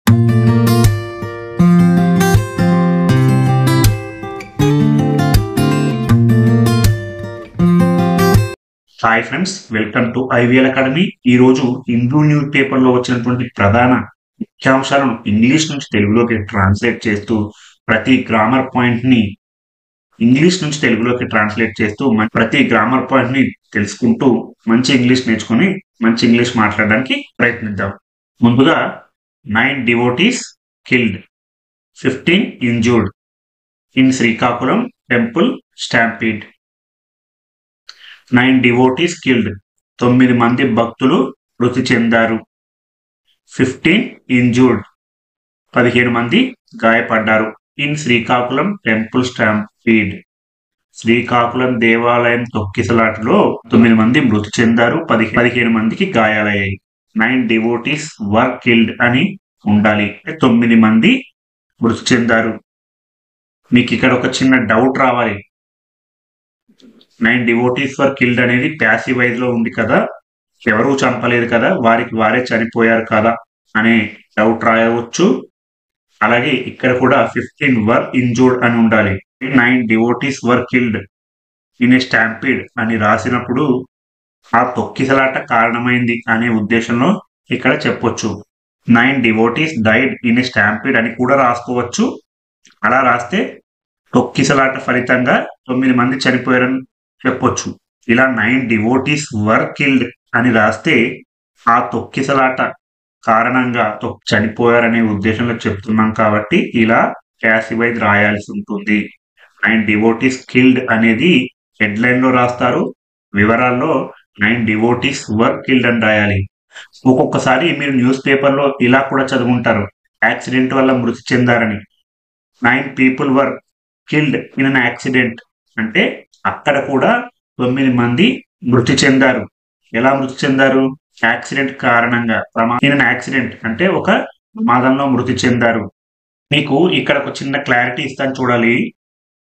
Hi friends, welcome to IVL academy. ఈ రోజు Hindu news paper లో వచ్చినటువంటి ప్రధాన ముఖ్యాంశాలను ఇంగ్లీష్ నుంచి తెలుగులోకి ట్రాన్స్లేట్ చేస్తూ ప్రతి గ్రామర్ పాయింట్ ని ఇంగ్లీష్ నుంచి తెలుగులోకి ట్రాన్స్లేట్ చేస్తూ ప్రతి గ్రామర్ పాయింట్ ని తెలుసుకుంటూ మంచి ఇంగ్లీష్ నేర్చుకుని మంచి ఇంగ్లీష్ మాట్లాడడానికి ప్రయత్నిద్దాం. ముందుగా 9 devotees killed, 15 injured in Srikakulam temple stampede. 9 devotees killed, 9 మంది భక్తులు మృతి చెందారు. 15 injured, 15 మంది గాయపడ్డారు. In Srikakulam temple stampede, Srikakulam దేవాలయం తొక్కిసలాటలో 9 మంది మృతి చెందారు, 15 మందికి గాయాలయ్యాయి. 9 devotees were killed అని ఉండాలి, 9 మంది మృతి చెందారు. మీకు ఇక్కడ ఒక చిన్న డౌట్ రావాలి. 9 devotees were killed అనేది ప్యాసివ్ వైజ్ లో ఉంది కదా, ఎవరూ చంపలేదు కదా, వారికి వారే చనిపోయారు కదా అనే డౌట్ రాయవచ్చు. అలాగే ఇక్కడ కూడా 15 were injured అని ఉండాలి. 9 devotees were killed in a stampede అని రాసినప్పుడు ఆ తొక్కిసలాట కారణమైంది అనే ఉద్దేశంలో ఇక్కడ చెప్పొచ్చు. 9 devotees died in a stampede అని కూడా రాసుకోవచ్చు. అలా రాస్తే తొక్కిసలాట ఫలితంగా 9 మంది చనిపోయారని చెప్పొచ్చు. ఇలా 9 devotees were killed అని రాస్తే ఆ తొక్కిసలాట కారణంగా చనిపోయారనే ఉద్దేశంలో చెప్తున్నాం కాబట్టి ఇలా ప్యాసివైజ్ రాయాల్సి ఉంటుంది. 9 devotees killed అనేది హెడ్లైన్ లో రాస్తారు, వివరాల్లో 9 devotees were killed అని రాయాలి. ఒక్కొక్కసారి మీరు న్యూస్ పేపర్ లో ఇలా కూడా చదువుకుంటారు, యాక్సిడెంట్ వల్ల మృతి చెందారని. 9 people were killed in an accident అంటే అక్కడ కూడా 9 మంది మృతి చెందారు. ఎలా మృతి చెందారు? యాక్సిడెంట్ కారణంగా. ఇన్ యాక్సిడెంట్ అంటే ఒక ప్రమాదంలో మృతి చెందారు. మీకు ఇక్కడ ఒక చిన్న క్లారిటీ ఇస్తాను చూడాలి.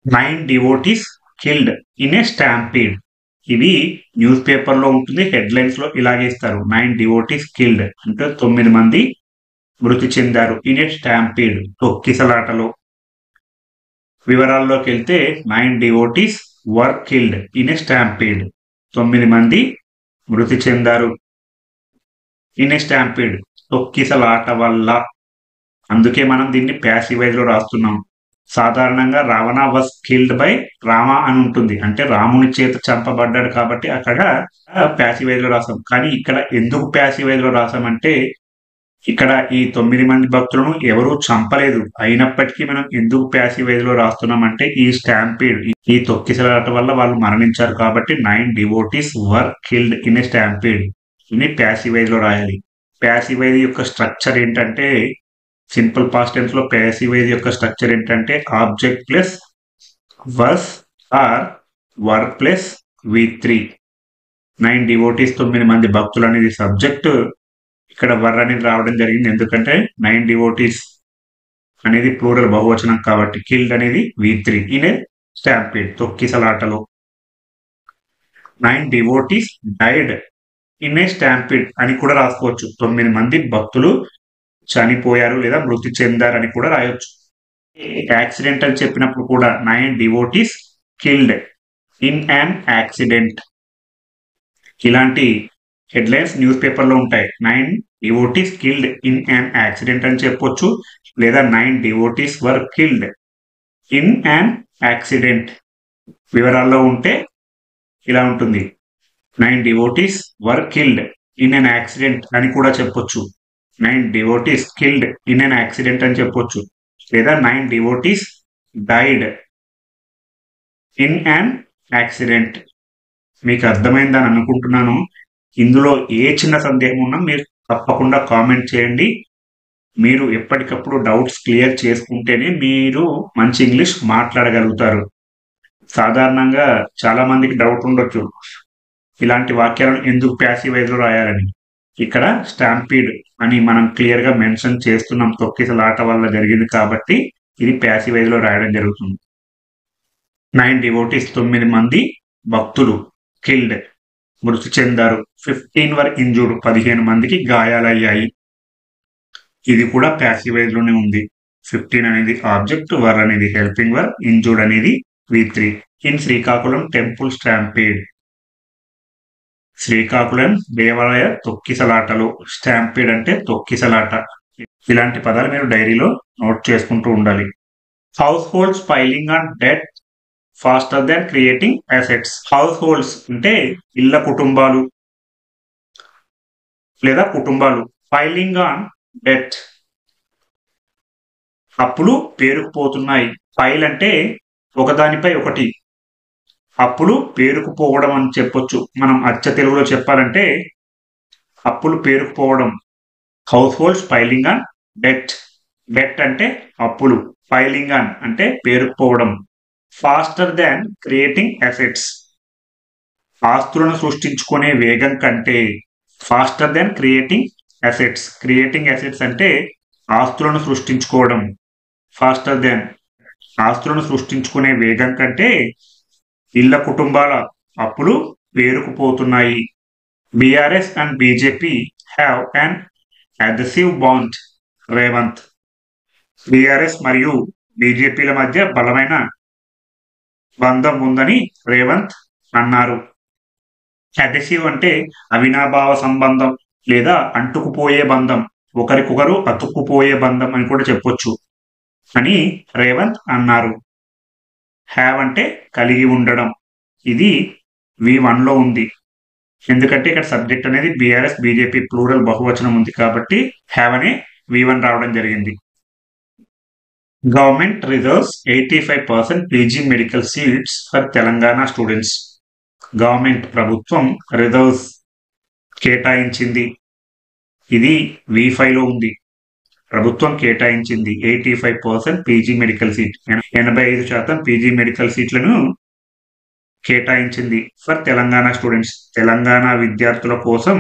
9 devotees killed in a stampede, ఇది న్యూస్ పేపర్ లో ఉంటుంది, హెడ్లైన్స్ లో ఇలాగే ఇస్తారు. 9 devotees killed అంటే 9 మంది మృతి చెందారు. ఇన్ ఏ స్టాంపీడ్ తొక్కిసలాటలో. వివరాల్లోకి వెళ్తే 9 devotees were killed in a stampede, 9 మంది మృతి చెందారు. ఇన్ ఏ స్టాంపీడ్ తొక్కిసలాట వల్ల. అందుకే మనం దీన్ని ప్యాసివైజ్ లో రాస్తున్నాం. సాధారణంగా Ravana was killed by Rama అని ఉంటుంది, అంటే రాముని చేత చంపబడ్డాడు కాబట్టి అక్కడ ప్యాసివైజ్ లో రాసాం. కానీ ఇక్కడ ఎందుకు ప్యాసివైజ్ లో రాసామంటే ఇక్కడ ఈ 9 మంది భక్తులను ఎవరూ చంపలేదు, అయినప్పటికీ మనం ఎందుకు ప్యాసివైజ్ లో రాస్తున్నామంటే ఈ స్టాంపీడ్, ఈ తొక్కిసలాట వల్ల వాళ్ళు మరణించారు కాబట్టి 9 devotees were killed in a stampede ఇది ప్యాసివైజ్ లో రాయాలి. ప్యాసివైజ్ యొక్క స్ట్రక్చర్ ఏంటంటే, సింపుల్ పాస్ట్ టెన్స్ లో ప్యాసివైజ్ యొక్క స్ట్రక్చర్ ఏంటంటే object plus verbs or verb plus V3. 9 devotees 9 మంది భక్తులు అనేది సబ్జెక్ట్, ఇక్కడ వర్ అనేది రావడం జరిగింది ఎందుకంటే 9 devotees అనేది ప్లూరల్ బహువచనం కాబట్టి. కిల్డ్ అనేది V3 ఇన్ ఏ స్టాంపీడ్ తొక్కిసలాటలో. 9 devotees died in a stampede అని కూడా రాసుకోవచ్చు. 9 మంది భక్తులు చనిపోయారు లేదా మృతి చెందారని కూడా రాయొచ్చు. యాక్సిడెంట్ అని చెప్పినప్పుడు కూడా 9 devotees killed in an accident, ఇలాంటి హెడ్లైన్స్ న్యూస్ పేపర్ లో ఉంటాయి. 9 devotees killed in an accident అని చెప్పొచ్చు, లేదా 9 devotees were killed in an accident. వివరాల్లో ఉంటే ఇలా ఉంటుంది. 9 devotees were killed in an accident అని కూడా చెప్పొచ్చు. 9 devotees killed in an accident అని చెప్పొచ్చు, లేదా 9 devotees died in an accident. మీకు అర్థమైందని అనుకుంటున్నాను. ఇందులో ఏ చిన్న సందేహం ఉన్నా మీరు తప్పకుండా కామెంట్ చేయండి. మీరు ఎప్పటికప్పుడు డౌట్స్ క్లియర్ చేసుకుంటేనే మీరు మంచి ఇంగ్లీష్ మాట్లాడగలుగుతారు. సాధారణంగా చాలా మందికి డౌట్ ఉండొచ్చు, ఇలాంటి వాక్యాలను ఎందుకు ప్యాసివైజ్ లో రాయాలని. ఇక్కడ స్టాంపీడ్ అని మనం క్లియర్ గా మెన్షన్ చేస్తున్నాం, తొక్కిసలాట వల్ల జరిగింది కాబట్టి ఇది ప్యాసివైజ్ లో రాయడం జరుగుతుంది. 9 devotees 9 మంది భక్తులు కిల్డ్ మృతి చెందారు. 15 were injured 15 మందికి గాయాలయ్యాయి. ఇది కూడా ప్యాసివైజ్ లోనే ఉంది. 15 అనేది ఆబ్జెక్ట్, వర్ అనేది హెల్పింగ్ వర్, ఇంజూర్డ్ అనేది V3. In Srikakulam temple stampede. Srikakulam దేవాలయ తొక్కిసలాటలు. స్టాంపీడ్ అంటే తొక్కిసలాట. ఇలాంటి పదాలు మీరు డైరీలో నోట్ చేసుకుంటూ ఉండాలి. Households piling on debt faster than creating assets. Households అంటే ఇళ్ల కుటుంబాలు లేదా కుటుంబాలు. పైలింగ్ ఆన్ డెట్ అప్పులు పేరుకుపోతున్నాయి. పైల్ అంటే ఒకదానిపై ఒకటి, అప్పులు పేరుకుపోవడం అని చెప్పొచ్చు. మనం అచ్చ తెలుగులో చెప్పాలంటే అప్పులు పేరుకుపోవడం. House holds piling on debt. Debt అంటే అప్పులు, పైలింగ్ ఆన్ అంటే పేరుకుపోవడం. ఫాస్టర్ దాన్ క్రియేటింగ్ అసెట్స్ ఆస్తులను సృష్టించుకునే వేగం కంటే. Faster than creating assets. Creating assets అంటే ఆస్తులను సృష్టించుకోవడం. ఫాస్టర్ దాన్ ఆస్తులను సృష్టించుకునే వేగం కంటే ఇళ్ల కుటుంబాల అప్పులు పేరుకుపోతున్నాయి. BRS and BJP have an adhesive bond. Revanth. BRS మరియు బీజేపీల మధ్య బలమైన బంధం ఉందని రేవంత్ అన్నారు. అడ్హెసివ్ అంటే అవినాభావ సంబంధం లేదా అంటుకుపోయే బంధం, ఒకరికొకరు అతుక్కుపోయే బంధం అని కూడా చెప్పొచ్చు అని రేవంత్ అన్నారు. హ్యావ్ అంటే కలిగి ఉండడం. ఇది V1 లో ఉంది. ఎందుకంటే ఇక్కడ సబ్జెక్ట్ అనేది బీఆర్ఎస్ బీజేపీ ప్లూరల్ బహువచనం ఉంది కాబట్టి హ్యావ్ అనే V1 రావడం జరిగింది. Government reserves 85% PG medical seats for Telangana students. Government ప్రభుత్వం రిజర్వ్స్ కేటాయించింది. ఇది V5 లో ఉంది. ప్రభుత్వం కేటాయించింది 85% PG medical seat, 85% PG medical సీట్లను కేటాయించింది ఫర్ తెలంగాణ స్టూడెంట్స్. తెలంగాణ విద్యార్థుల కోసం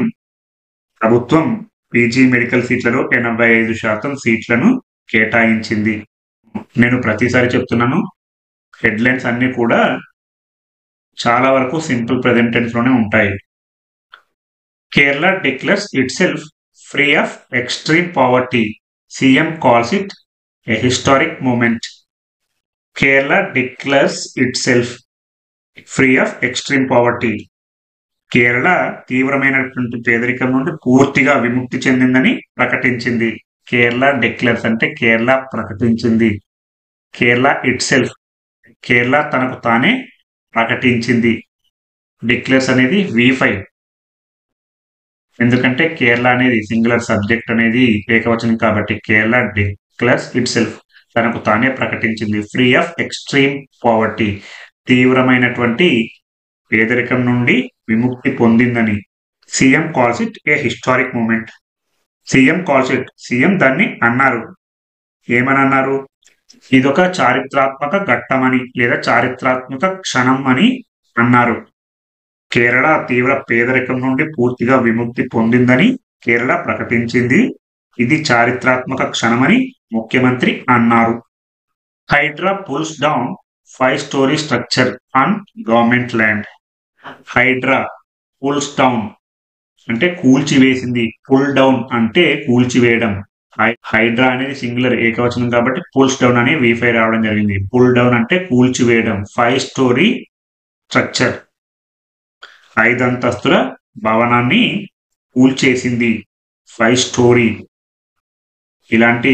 ప్రభుత్వం పీజీ మెడికల్ సీట్లలో 85% సీట్లను కేటాయించింది. నేను ప్రతిసారి చెప్తున్నాను, హెడ్లైన్స్ అన్ని కూడా చాలా వరకు సింపుల్ ప్రెజెంట్ టెన్స్ లోనే ఉంటాయి. Kerala declares itself free of extreme poverty. CM calls it a historic moment. Kerala declares itself free of extreme poverty. Kerala తీవ్రమైనటువంటి పేదరికం నుండి పూర్తిగా విముక్తి చెందిందని ప్రకటించింది. కేరళ డిక్లేర్స్ అంటే కేరళ ప్రకటించింది. కేరళ ఇట్ సెల్ఫ్ కేరళ తనకు తానే ప్రకటించింది. డిక్లేర్స్ అనేది V5. ఎందుకంటే కేరళ అనేది సింగులర్, సబ్జెక్ట్ అనేది ఏకవచనం కాబట్టి కేరళ డిక్లేర్స్ ఇట్ సెల్ఫ్ తనకు తానే ప్రకటించింది. ఫ్రీ ఆఫ్ ఎక్స్ట్రీమ్ పావర్టీ తీవ్రమైనటువంటి పేదరికం నుండి విముక్తి పొందిందని. CM calls it a historic moment. CM calls it, CM దాన్ని అన్నారు. ఏమని అన్నారు? ఇదొక చారిత్రాత్మక ఘట్టమని లేదా చారిత్రాత్మక క్షణం అని అన్నారు. కేరళ తీవ్ర పేదరికం నుండి పూర్తిగా విముక్తి పొందిందని కేరళ ప్రకటించింది. ఇది చారిత్రాత్మక క్షణమని ముఖ్యమంత్రి అన్నారు. HYDRAA pulls down 5-story structure on government land. HYDRAA pulls down అంటే కూల్చివేసింది. పుల్ డౌన్ అంటే కూల్చివేయడం. హైడ్రా అనేది సింగులర్ ఏకవచనం కాబట్టి పుల్స్ డౌన్ అనే V5 రావడం జరిగింది. పుల్ డౌన్ అంటే కూల్చివేయడం. 5-story స్ట్రక్చర్ 5 అంతస్తుల భవనాన్ని కూల్చేసింది. 5-story. ఇలాంటి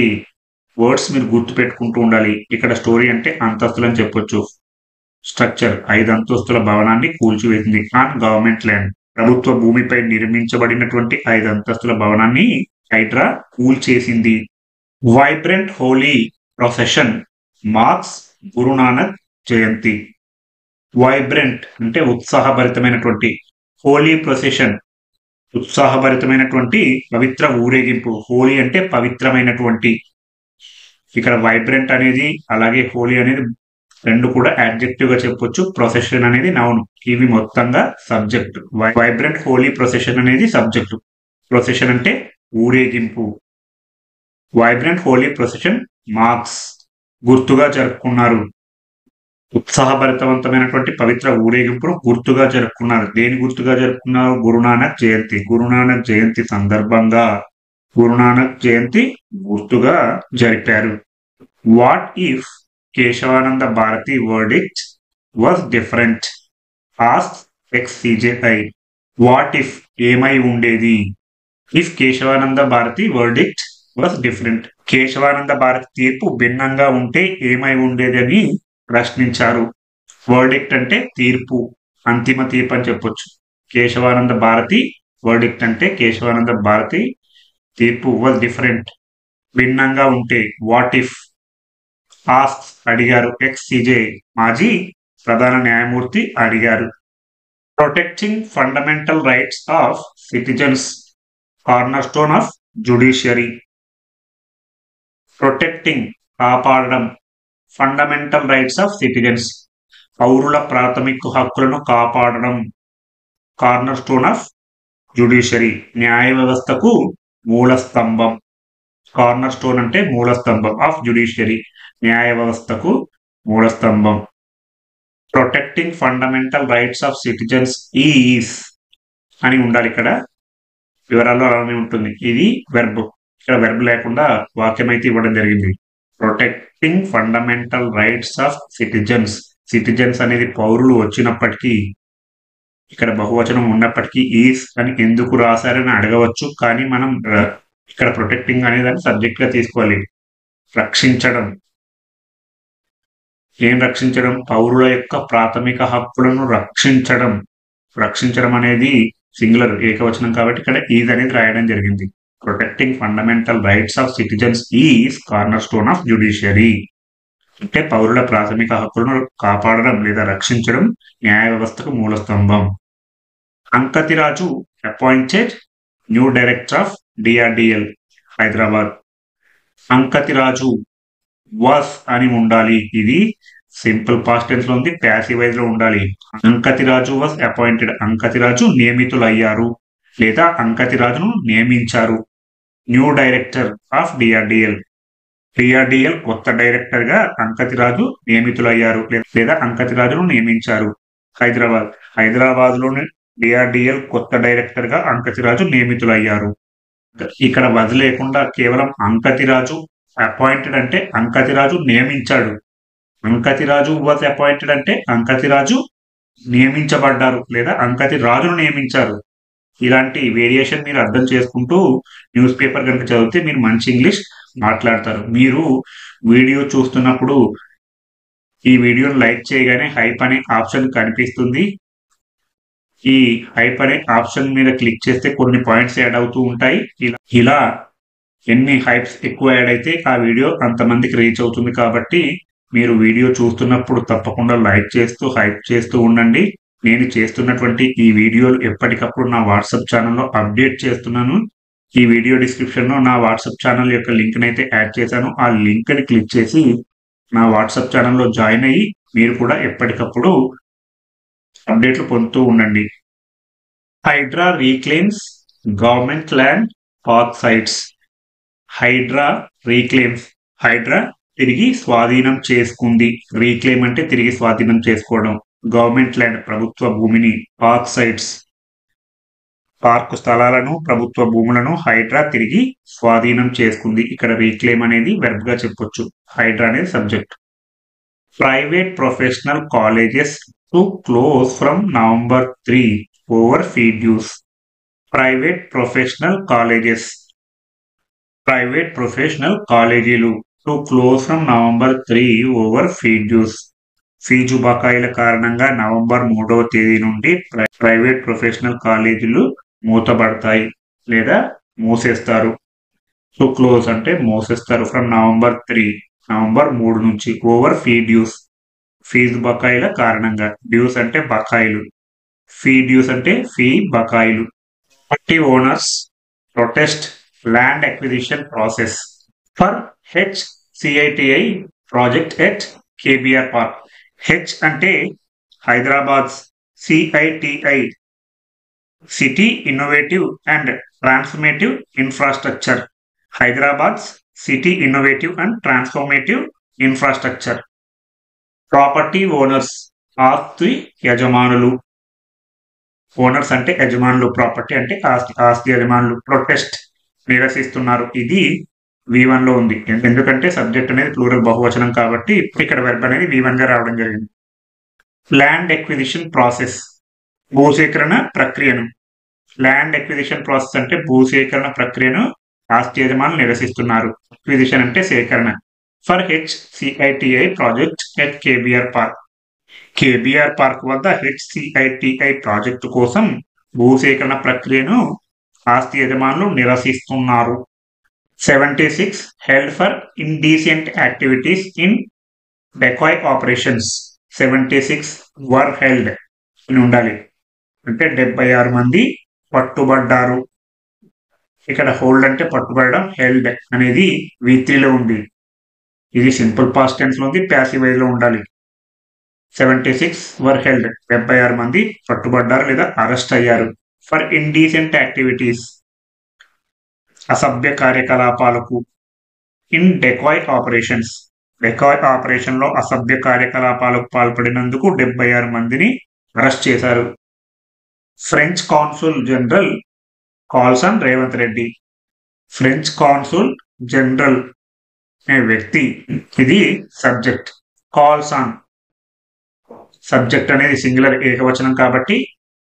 వర్డ్స్ మీరు గుర్తు పెట్టుకుంటూ ఉండాలి. ఇక్కడ స్టోరీ అంటే అంతస్తులు అని చెప్పొచ్చు. స్ట్రక్చర్ 5 అంతస్తుల భవనాన్ని కూల్చివేసింది. ఆన్ గవర్నమెంట్ ల్యాండ్ ప్రభుత్వ భూమిపై నిర్మించబడినటువంటి 5 అంతస్తుల భవనాన్ని హైడ్రా కూల్చేసింది. Vibrant holy procession marks Guru Nanak Jayanti. Vibrant అంటే ఉత్సాహభరితమైనటువంటి, హోలీ ప్రొసెషన్ ఉత్సాహభరితమైనటువంటి పవిత్ర ఊరేగింపు. హోలీ అంటే పవిత్రమైనటువంటి. ఇక్కడ వైబ్రెంట్ అనేది అలాగే హోలీ అనేది రెండు కూడా యాడ్జెక్టివ్ గా చెప్పొచ్చు. ప్రొసెషన్ అనేది నౌన్. ఇవి మొత్తంగా సబ్జెక్ట్. వైబ్రెంట్ హోలీ ప్రొసెషన్ అనేది సబ్జెక్టు. ప్రొసెషన్ అంటే ఊరేగింపు. వైబ్రెంట్ హోలీ ప్రొసెషన్ మార్క్స్ గుర్తుగా జరుపుకున్నారు. ఉత్సాహభరితవంతమైనటువంటి పవిత్ర ఊరేగింపును గుర్తుగా జరుపుకున్నారు. దేని గుర్తుగా జరుపుకున్నారు? గురునానక్ జయంతి. గురునానక్ జయంతి సందర్భంగా గురునానక్ జయంతి గుర్తుగా జరిపారు. What if Kesavananda Bharati verdict was different ask X-CJI. What if ఏమై ఉండేది, if Kesavananda Bharati verdict was different, Kesavananda Bharati తీర్పు భిన్నంగా ఉంటే ఏమై ఉండేది అని ప్రశ్నించారు. వర్డిక్ట్ అంటే తీర్పు, అంతిమ తీర్పు అని చెప్పొచ్చు. కేశవానంద భారతి వర్డిక్ట్ అంటే కేశవానంద భారతి తీర్పు వాజ్ డిఫరెంట్ భిన్నంగా ఉంటే. వాట్ ఇఫ్ ఆస్క్ అడిగారు, ఎక్స్-సిజే మాజీ ప్రధాన న్యాయమూర్తి అడిగారు. Protecting fundamental rights of citizens corner stone of judiciary. Protecting కాపాడడం, ఫండమెంటల్ రైట్స్ ఆఫ్ సిటిజన్స్ పౌరుల ప్రాథమిక హక్కులను కాపాడడం, కార్నర్ స్టోన్ ఆఫ్ జ్యుడిషియరీ న్యాయ వ్యవస్థకు మూల స్తంభం. కార్నర్ స్టోన్ అంటే మూల స్తంభం, ఆఫ్ జ్యుడిషియరీ న్యాయ వ్యవస్థకు మూల స్తంభం. Protecting fundamental rights of citizens is అని ఉండాలి, ఇక్కడ వివరాల్లో అలానే ఉంటుంది. ఇది వెర్బ్, ఇక్కడ వెర్బ్ లేకుండా వాక్యం అయితే ఇవ్వడం జరిగింది. Protecting fundamental rights of citizens, citizens అనేది పౌరులు వచ్చినప్పటికీ ఇక్కడ బహువచనం ఉన్నప్పటికీ ఈస్ అని ఎందుకు రాశారని అడగవచ్చు. కానీ మనం ఇక్కడ ప్రొటెక్టింగ్ అనే దాన్ని సబ్జెక్ట్ గా తీసుకోవాలి. రక్షించడం, ఏం రక్షించడం, పౌరుల యొక్క ప్రాథమిక హక్కులను రక్షించడం. రక్షించడం అనేది సింగులర్, ఏకవచనం కాబట్టి ఇక్కడ ఈజ్ అనేది రాయడం జరిగింది. Protecting fundamental rights of citizens is corner stone of judiciary అంటే పౌరుల ప్రాథమిక హక్కులను కాపాడడం లేదా రక్షించడం న్యాయ వ్యవస్థకు మూల స్తంభం. Ankathiraju appointed new director of DRDL Hyderabad. Ankathiraju was అని ఉండాలి, ఇది సింపుల్ పాస్ట్ టెన్స్ లో ఉంది, ప్యాసివ్ వైజ్ లో ఉండాలి. అంకతిరాజు వాస్ అపాయింటెడ్, అంకతిరాజు నియమితులయ్యారు లేదా అంకతిరాజును నియమించారు. New director of DRDL, DRDL కొత్త డైరెక్టర్ గా అంకతిరాజు నియమితులయ్యారు లేదా అంకతిరాజును నియమించారు. హైదరాబాద్, హైదరాబాద్ లోని డిఆర్డిఎల్ కొత్త డైరెక్టర్ గా అంకతిరాజు నియమితులయ్యారు. ఇక్కడ వది లేకుండా కేవలం అంకతిరాజు అపాయింటెడ్ అంటే అంకతిరాజు నియమించాడు, అంకతిరాజు వాజ్ అపాయింటెడ్ అంటే అంకతిరాజు నియమించబడ్డారు లేదా అంకతిరాజును నియమించారు. ఇలాంటి వేరియేషన్ మీరు అర్థం చేసుకుంటూ న్యూస్ పేపర్ కనుక చదివితే మీరు మంచి ఇంగ్లీష్ మాట్లాడతారు. మీరు వీడియో చూస్తున్నప్పుడు ఈ వీడియోని లైక్ చేయగానే హైప్ అనే ఆప్షన్ కనిపిస్తుంది. ఈ హైప్ అనే ఆప్షన్ మీద క్లిక్ చేస్తే కొన్ని పాయింట్స్ యాడ్ అవుతూ ఉంటాయి. ఇలా ఎన్ని హైప్స్ ఎక్కువ యాడ్ అయితే ఆ వీడియో అంతమందికి రీచ్ అవుతుంది. కాబట్టి మీరు వీడియో చూస్తున్నప్పుడు తప్పకుండా లైక్ చేస్తూ హైప్ చేస్తూ ఉండండి. నేను చేస్తున్నటువంటి ఈ వీడియోలు ఎప్పటికప్పుడు నా వాట్సాప్ ఛానల్లో అప్డేట్ చేస్తున్నాను. ఈ వీడియో డిస్క్రిప్షన్ లో నా వాట్సాప్ ఛానల్ యొక్క లింక్ అయితే యాడ్ చేశాను. ఆ లింక్ ని క్లిక్ చేసి నా వాట్సాప్ ఛానల్లో జాయిన్ అయ్యి మీరు కూడా ఎప్పటికప్పుడు అప్డేట్లు పొందుతూ ఉండండి. Hydraa reclaims government land park sites. Hydraa reclaims, Hydraa తిరిగి స్వాధీనం చేసుకుంది. రీక్లెయిమ్ అంటే తిరిగి స్వాధీనం చేసుకోవడం. గవర్నమెంట్ ల్యాండ్ ప్రభుత్వ భూమిని, పార్క్ సైట్స్ పార్కు స్థలాలను, ప్రభుత్వ భూములను హైడ్రా తిరిగి స్వాధీనం చేసుకుంది. ఇక్కడ రీక్లెయిమ్ అనేది వెర్బ్ గా చెప్పొచ్చు, హైడ్రా అనేది subject. Private professional colleges to close from November 3 over fee dues. Private professional colleges, private professional కాలేజీలు to close from November 3 over fee dues. Fee బకాయిల కారణంగా నవంబర్ 3వ తేదీ నుండి ప్రైవేట్ ప్రొఫెషనల్ కాలేజీలు మూతబడతాయి లేదా మూసేస్తారు. టు క్లోజ్ అంటే మూసేస్తారు. ఫ్రమ్ నవంబర్ 3, నవంబర్ 3 నుంచి. ఓవర్ ఫీ డ్యూస్, ఫీజు బకాయిల కారణంగా. డ్యూస్ అంటే బకాయిలు, ఫీ డ్యూస్ అంటే ఫీ బకాయిలు. Property owners protest land acquisition process for HCITI project at KBR park. H అంటే Hyderabad, CITI city innovative and transformative infrastructure. Hyderabad city innovative and transformative infrastructure. Property owners ఆస్తి యజమానులు. Owners అంటే యజమానులు, property అంటే ఆస్తి, ఆస్తి యజమానులు. ప్రొటెస్ట్ నిరసిస్తున్నారు. ఇది V1 లో ఉంది. ఎందుకంటే సబ్జెక్ట్ అనేది ప్లూరల్ బహువచనం కాబట్టి ఇక్కడ వెర్బ్ అనేది V1 గా రావడం జరిగింది. ల్యాండ్ ఎక్విజిషన్ ప్రాసెస్, భూసేకరణ ప్రక్రియను. ల్యాండ్ ఎక్విజిషన్ ప్రాసెస్ అంటే భూసేకరణ ప్రక్రియను ఆస్తి యజమానులు నిరసిస్తున్నారు. ఎక్విజిషన్ అంటే సేకరణ. For HCITI project at KBR park. KBR park వద్ద HCITI ప్రాజెక్టు కోసం భూసేకరణ ప్రక్రియను ఆస్తి యజమానులు నిరసిస్తున్నారు. 76 held for indecent activities in decoy operations. 76 were held అని ఉండాలి. అంటే 76 మంది పట్టుబడ్డారు. ఇక్కడ హోల్డ్ అంటే పట్టుబడడం, హెల్డ్ అనేది V3 లో ఉంది. ఇది సింపుల్ పాస్ట్ టెన్స్ లో ఉంది, ప్యాసివ్ వైజ్ లో ఉండాలి. 76 were held, 76 మంది పట్టుబడ్డారు లేదా అరెస్ట్ అయ్యారు. ఫర్ ఇండీసెంట్ యాక్టివిటీస్, అసభ్య కార్యకలాపాలకు. In decoy operations, decoy operation లో అసభ్య కార్యకలాపాలకు పాల్పడినందుకు 76 మందిని అరెస్ట్ చేశారు. French consul general calls on Revanth Reddy. French consul general అనే వ్యక్తి, ఇది సబ్జెక్ట్. కాల్స్ ఆన్, సబ్జెక్ట్ అనేది సింగులర్ ఏకవచనం కాబట్టి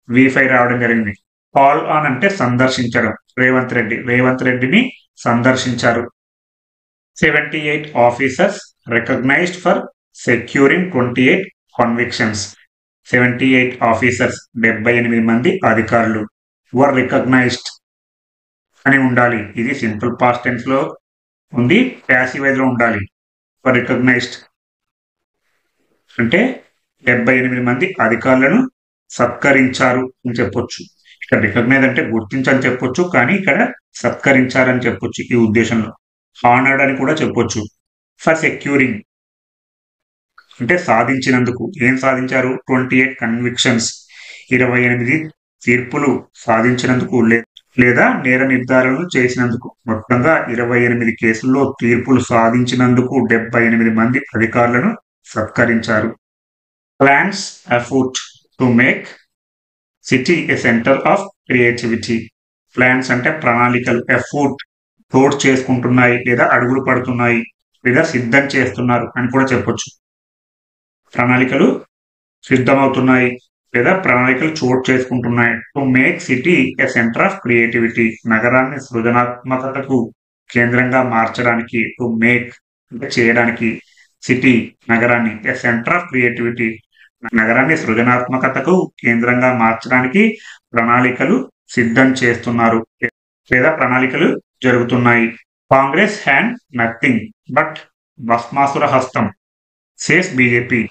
V5 రావడం జరిగింది. కాల్ ఆన్ అంటే సందర్శించడం. రేవంత్ రెడ్డిని సందర్శించారు. 78 officers recognised for securing 28 convictions. 78 officers, 78 మంది అధికారులు. వర్ రికగ్నైజ్డ్ అని ఉండాలి. ఇది సింపుల్ పాస్ట్ టెన్స్ లో ఉంది, ప్యాసివ్ వైజ్ లో ఉండాలి. ఫర్ రికగ్నైజ్డ్ అంటే 78 మంది అధికారులను సత్కరించారు అని చెప్పొచ్చు. ఇక్కడ రికగ్నైజ్ అంటే గుర్తించని చెప్పొచ్చు, కానీ ఇక్కడ సత్కరించారని చెప్పొచ్చు ఈ ఉద్దేశంలో. హానర్డ్ అని కూడా చెప్పొచ్చు. ఫర్ సెక్యూరింగ్ అంటే సాధించినందుకు. ఏం సాధించారు? 28 కన్విక్షన్స్, 28 తీర్పులు సాధించినందుకు లేదా నేర నిర్ధారణలు చేసినందుకు. మొత్తంగా 28 కేసుల్లో తీర్పులు సాధించినందుకు 78 మంది అధికారులను సత్కరించారు. Plans afoot to make city a centre of creativity. Plans అంటే ప్రణాళికలు. ఎఫూట్ తోడ్ చేసుకుంటున్నాయి లేదా అడుగులు పడుతున్నాయి లేదా సిద్ధం చేస్తున్నారు అని కూడా చెప్పొచ్చు. ప్రణాళికలు సిద్ధమవుతున్నాయి లేదా ప్రణాళికలు చోటు చేసుకుంటున్నాయి. To make city a centre of creativity, నగరాన్ని సృజనాత్మకతకు కేంద్రంగా మార్చడానికి. టు మేక్ అంటే చేయడానికి, సిటీ నగరాన్ని, ఏ సెంటర్ ఆఫ్ క్రియేటివిటీ నగరాన్ని సృజనాత్మకతకు కేంద్రంగా మార్చడానికి ప్రణాళికలు సిద్ధం చేస్తున్నారు లేదా ప్రణాళికలు జరుగుతున్నాయి. Congress hand nothing but Bhasmasura హస్తం says BJP.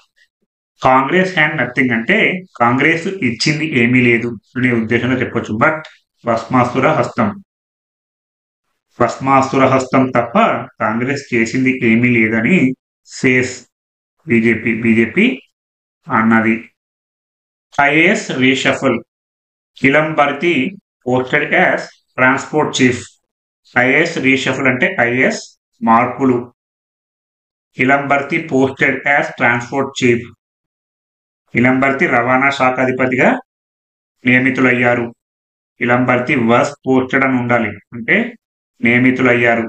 Congress hand nothing అంటే కాంగ్రెస్ ఇచ్చింది ఏమీ లేదు అనే ఉద్దేశంలో చెప్పొచ్చు. బట్ భస్మాసుర హస్తం, భస్మాసుర హస్తం తప్ప కాంగ్రెస్ చేసింది ఏమీ లేదని సేస్ బీజేపీ అన్నది. IAS reshuffle, Kilambarthi posted as transport chief. IAS reshuffle అంటే ఐఏఎస్ మార్పులు. Kilambarthi posted as transport chief. Kilambarthi రవాణా శాఖ అధిపతిగా నియమితులయ్యారు. కిలంబర్తి వాస్ పోస్టెడ్ అని ఉండాలి, అంటే నియమితులయ్యారు.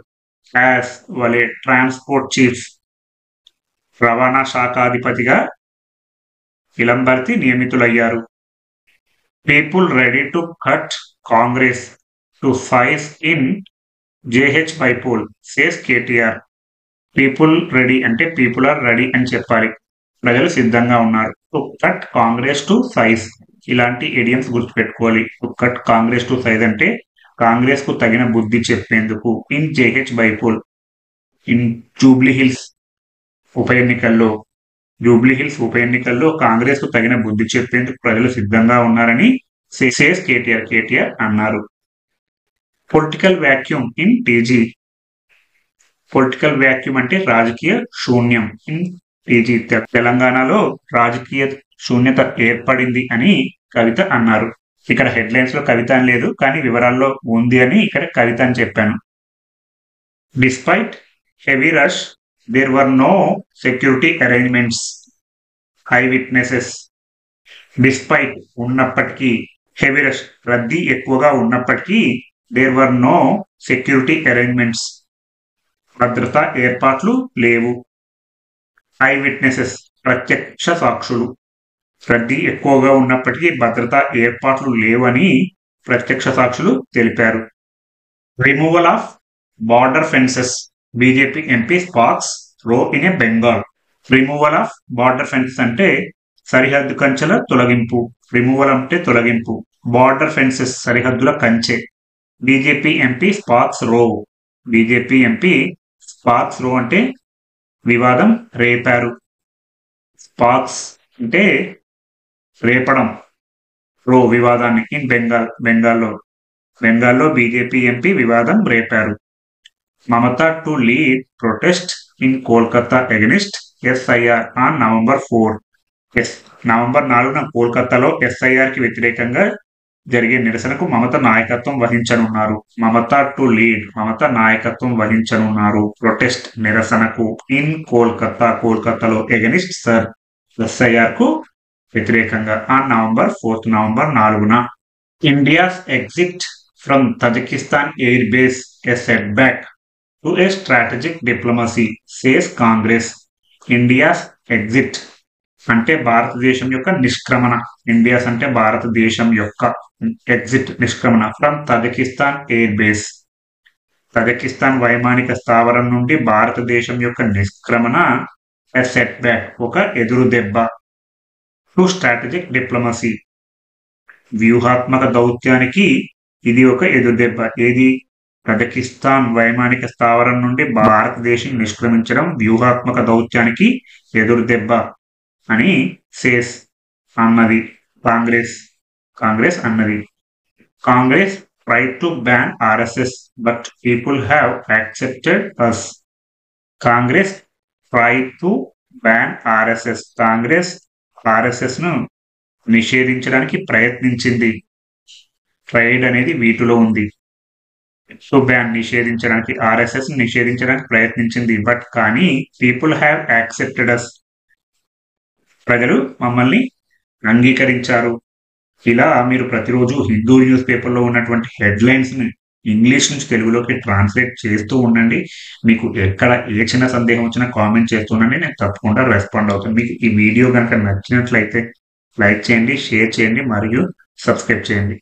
యాజ్ వలే, ట్రాన్స్పోర్ట్ చీఫ్ రవాణా శాఖాధిపతిగా కిలంబర్తి నియమితులయ్యారు. People ready to cut Congress to size in JH bypoll says KTR. People ready అంటే పీపుల్ ఆర్ రెడీ అని చెప్పాలి. ప్రజలు సిద్ధంగా ఉన్నారు. To cut Congress to size, ఇలాంటి ఇడియమ్స్ గుర్తుపెట్టుకోవాలి. To cut Congress to size అంటే కాంగ్రెస్ కు తగిన బుద్ధి చెప్పేందుకు. In JH bypoll, in Jubilee Hills ఉప ఎన్నికల్లో కాంగ్రెస్ కు తగిన బుద్ధి చెప్పేందుకు ప్రజలు సిద్ధంగా ఉన్నారని సేస్ కేటీఆర్ అన్నారు. Political vacuum in TG. Political vacuum అంటే రాజకీయ శూన్యం. ఇన్ TG తెలంగాణలో రాజకీయ శూన్యత ఏర్పడింది అని కవిత అన్నారు. ఇక్కడ హెడ్లైన్స్ లో కవిత అని లేదు, కానీ వివరాల్లో ఉంది అని ఇక్కడ కవిత అని చెప్పాను. Despite heavy rush there were no security arrangements. Eyewitnesses. Despite ఉన్నప్పటికీ, హెవీ రష్ రద్దీ ఎక్కువగా ఉన్నప్పటికీ, there were no security arrangements, భద్రతా ఏర్పాట్లు లేవు. ఐ విట్నెసెస్, ప్రత్యక్ష సాక్షులు, రద్దీ ఎక్కువగా ఉన్నప్పటికీ భద్రతా ఏర్పాట్లు లేవని ప్రత్యక్ష సాక్షులు తెలిపారు. Removal of border fences, BJP MP sparks రో in a Bengal. Removal of border fences అంటే సరిహద్దు కంచెల తొలగింపు. రిమూవల్ అంటే తొలగింపు. బార్డర్ ఫెన్సెస్ సరిహద్దుల కంచె. బీజేపీ ఎంపీ స్పార్క్స్ రో. బీజేపీ ఎంపీ స్పార్క్స్ రో అంటే వివాదం రేపారు. స్పార్క్స్ అంటే రేపడం, రో వివాదాన్ని. ఇన్ బెంగాల్లో బీజేపీ ఎంపీ వివాదం రేపారు. Mamata to lead protest in Kolkata against SIR on November 4. November 4న కోల్కతాలో ఎస్ఐఆర్ కి వ్యతిరేకంగా జరిగే నిరసనకు మమత నాయకత్వం వహించనున్నారు. మమత నాయకత్వం వహించనున్నారు. ప్రొటెస్ట్ నిరసనకు ఇన్ కోల్కతాలో ఎగనిస్ట్ సర్ ఎస్ఐఆర్ కు వ్యతిరేకంగా ఆన్ నవంబర్ 4న. India's exit from Tajikistan air base a set back to a strategic diplomacy says Congress. India's exit అంటే భారతదేశం యొక్క నిష్క్రమణ. ఇండియాస్ అంటే భారతదేశం యొక్క ఎగ్జిట్ నిష్క్రమణ from Tajikistan air base. Tajikistan వైమానిక స్థావరం నుండి భారతదేశం యొక్క నిష్క్రమణ ఎ సెట్ బ్యాక్ ఒక ఎదురు దెబ్బ. టు స్ట్రాటజిక్ డిప్లొమసీ వ్యూహాత్మక దౌత్యానికి ఇది ఒక ఎదురు దెబ్బ. ఏది? తజకిస్తాన్ వైమానిక స్థావరం నుండి భారతదేశం నిష్క్రమించడం వ్యూహాత్మక దౌత్యానికి ఎదురు దెబ్బ అని సేస్ అన్నది కాంగ్రెస్ అన్నది. Congress tried to ban RSS but people have accepted us. Congress tried to ban RSS. Congress RSS ను నిషేధించడానికి ప్రయత్నించింది. ట్రైడ్ అనేది వీటిలో ఉంది. సో బ్యాన్ నిషేధించడానికి, RSS నిషేధించడానికి ప్రయత్నించింది. బట్ కానీ పీపుల్ హ్యావ్ యాక్సెప్టెడ్ అస్, ప్రజలు మమ్మల్ని అంగీకరించారు. ఇలా మీరు ప్రతిరోజు హిందూ న్యూస్ పేపర్లో ఉన్నటువంటి హెడ్లైన్స్ ని ఇంగ్లీష్ నుంచి తెలుగులోకి ట్రాన్స్లేట్ చేస్తూ ఉండండి. మీకు ఎక్కడ ఏ చిన్న సందేహం వచ్చినా కామెంట్ చేస్తూ ఉండండి, నేను తప్పకుండా రెస్పాండ్ అవుతాను. మీకు ఈ వీడియో కనుక నచ్చినట్లయితే లైక్ చేయండి, షేర్ చేయండి మరియు సబ్స్క్రైబ్ చేయండి.